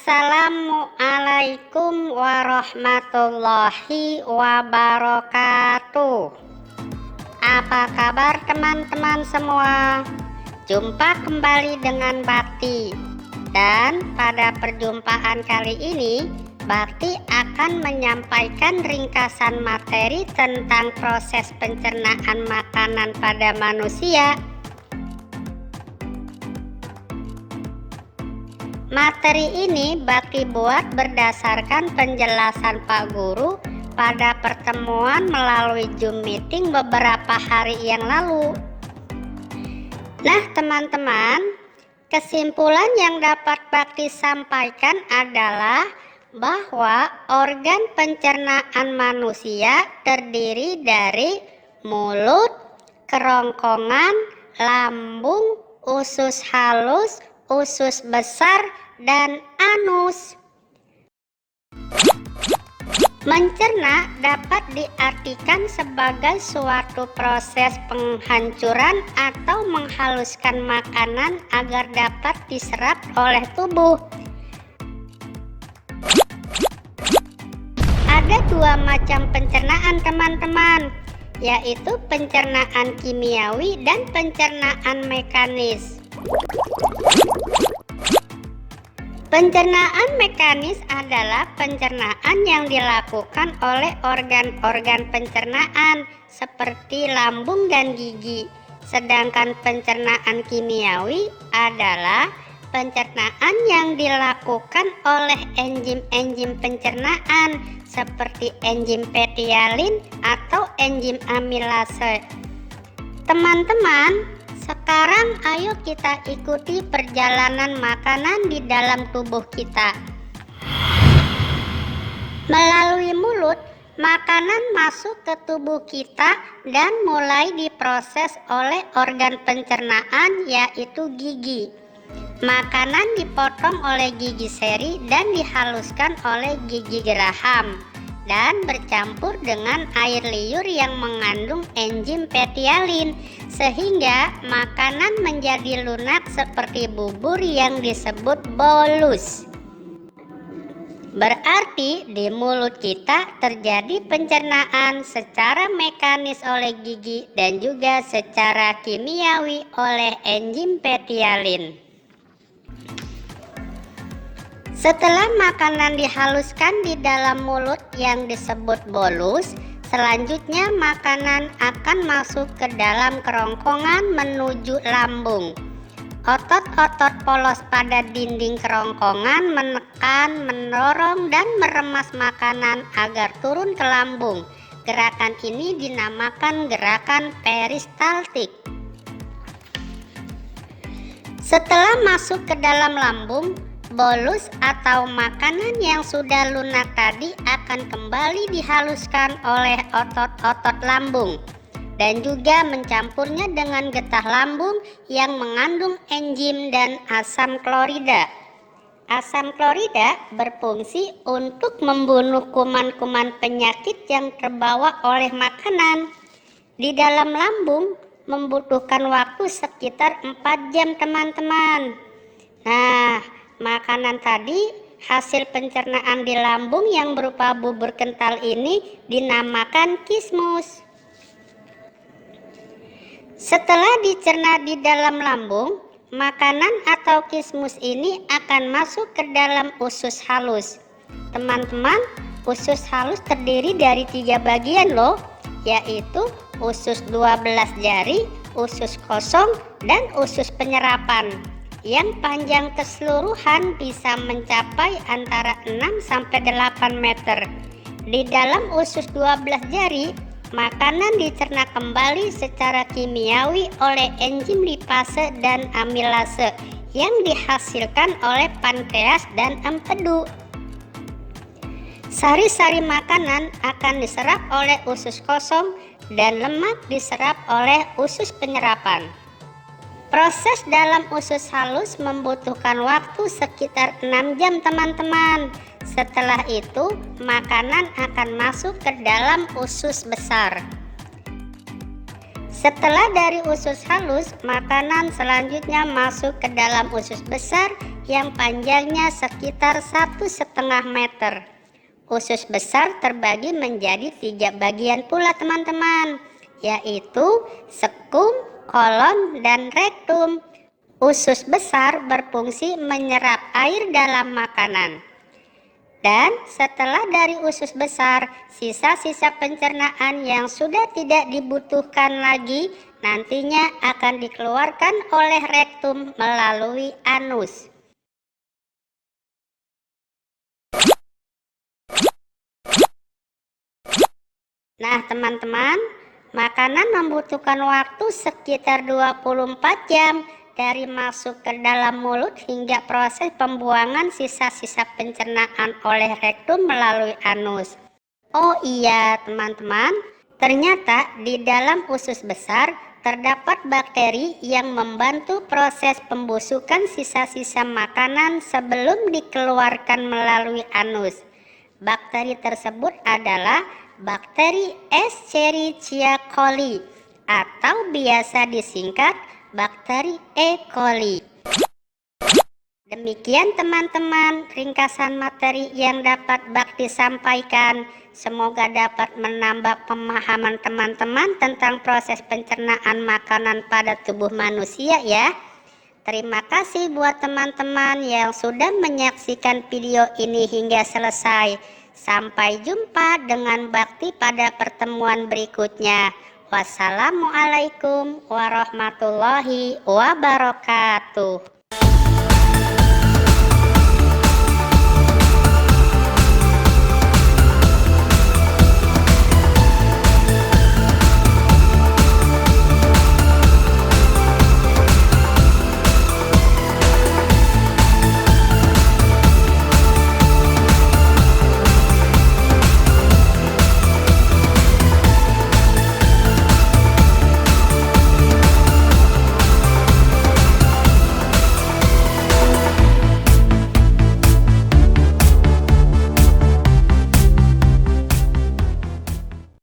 Assalamualaikum warahmatullahi wabarakatuh. Apa kabar teman-teman semua? Jumpa kembali dengan Bakti. Dan pada perjumpaan kali ini, Bakti akan menyampaikan ringkasan materi tentang proses pencernaan makanan pada manusia. Materi ini Bakti buat berdasarkan penjelasan Pak Guru pada pertemuan melalui Zoom meeting beberapa hari yang lalu. Nah teman-teman, kesimpulan yang dapat Bakti sampaikan adalah bahwa organ pencernaan manusia terdiri dari mulut, kerongkongan, lambung, usus halus, usus besar, dan anus. Mencerna dapat diartikan sebagai suatu proses penghancuran atau menghaluskan makanan agar dapat diserap oleh tubuh. Ada dua macam pencernaan teman-teman, yaitu pencernaan kimiawi dan pencernaan mekanis. Pencernaan mekanis adalah pencernaan yang dilakukan oleh organ-organ pencernaan seperti lambung dan gigi. Sedangkan pencernaan kimiawi adalah pencernaan yang dilakukan oleh enzim-enzim pencernaan seperti enzim petialin atau enzim amilase. Teman-teman, sekarang ayo kita ikuti perjalanan makanan di dalam tubuh kita. Melalui mulut, makanan masuk ke tubuh kita dan mulai diproses oleh organ pencernaan yaitu gigi. Makanan dipotong oleh gigi seri dan dihaluskan oleh gigi geraham dan bercampur dengan air liur yang mengandung enzim petialin sehingga makanan menjadi lunak seperti bubur yang disebut bolus. Berarti di mulut kita terjadi pencernaan secara mekanis oleh gigi dan juga secara kimiawi oleh enzim petialin. Setelah makanan dihaluskan di dalam mulut yang disebut bolus, selanjutnya makanan akan masuk ke dalam kerongkongan menuju lambung. Otot-otot polos pada dinding kerongkongan menekan, mendorong, dan meremas makanan agar turun ke lambung. Gerakan ini dinamakan gerakan peristaltik. Setelah masuk ke dalam lambung, bolus atau makanan yang sudah lunak tadi akan kembali dihaluskan oleh otot-otot lambung dan juga mencampurnya dengan getah lambung yang mengandung enzim dan asam klorida. Asam klorida berfungsi untuk membunuh kuman-kuman penyakit yang terbawa oleh makanan. Di dalam lambung membutuhkan waktu sekitar 4 jam teman-teman. Nah, makanan tadi hasil pencernaan di lambung yang berupa bubur kental ini dinamakan kismus. Setelah dicerna di dalam lambung, makanan atau kismus ini akan masuk ke dalam usus halus. Teman-teman, usus halus terdiri dari 3 bagian loh, yaitu usus 12 jari, usus kosong, dan usus penyerapan yang panjang keseluruhan bisa mencapai antara 6-8 meter. Di dalam usus 12 jari, makanan dicerna kembali secara kimiawi oleh enzim lipase dan amilase yang dihasilkan oleh pankreas dan empedu. Sari-sari makanan akan diserap oleh usus kosong dan lemak diserap oleh usus penyerapan. Proses dalam usus halus membutuhkan waktu sekitar 6 jam teman-teman. Setelah itu, makanan akan masuk ke dalam usus besar. Setelah dari usus halus, makanan selanjutnya masuk ke dalam usus besar yang panjangnya sekitar 1,5 meter. Usus besar terbagi menjadi 3 bagian pula teman-teman, yaitu sekum, kolon, dan rektum. Usus besar berfungsi menyerap air dalam makanan. Dan setelah dari usus besar, sisa-sisa pencernaan yang sudah tidak dibutuhkan lagi nantinya akan dikeluarkan oleh rektum melalui anus. Nah teman-teman, makanan membutuhkan waktu sekitar 24 jam dari masuk ke dalam mulut hingga proses pembuangan sisa-sisa pencernaan oleh rektum melalui anus. Oh iya teman-teman, ternyata di dalam usus besar terdapat bakteri yang membantu proses pembusukan sisa-sisa makanan sebelum dikeluarkan melalui anus. Bakteri tersebut adalah bakteri Escherichia coli atau biasa disingkat bakteri E. coli. Demikian teman-teman ringkasan materi yang dapat Bakti sampaikan. Semoga dapat menambah pemahaman teman-teman tentang proses pencernaan makanan pada tubuh manusia ya. Terima kasih buat teman-teman yang sudah menyaksikan video ini hingga selesai. Sampai jumpa dengan Bakti pada pertemuan berikutnya. Wassalamualaikum warahmatullahi wabarakatuh.